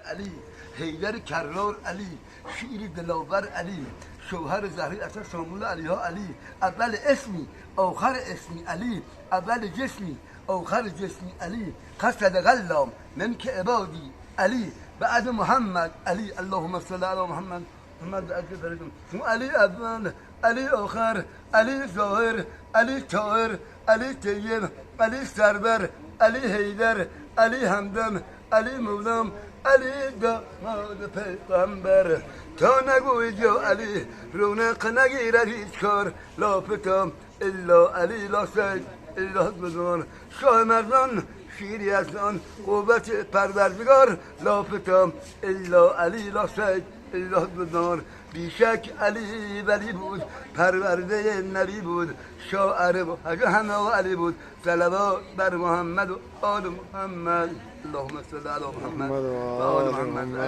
علی، حیدر کرار علی، شیر دلاور علی، شوهر زهری اصلا شامل علی ها علی، اول اسمی آخر اسمی علی، اول جسمی آخر جسمی علی، قصد غلام من که عبادی علی، بعد محمد علی. اللهم صل علی محمد. محمد علی فرجم علی اول علی آخر علی ظاهر علی طاهر علی طیب علی سرور علی حیدر علی همدم علی مولام علی داماد پیغمبر. تا نگوید یا علی رونق نگیرد هیچ کار، لافتم الا علی لا سید الا بدان. شاه مردان شیری از آن قوت پروردگار، لافتم الا علی لا سید الا بدان. بیشک علی ولی بود پرورده نبی بود، شاعر و همه و علی بود. صلوات بر محمد و آل محمد. اللهم صل علی محمد و آل محمد.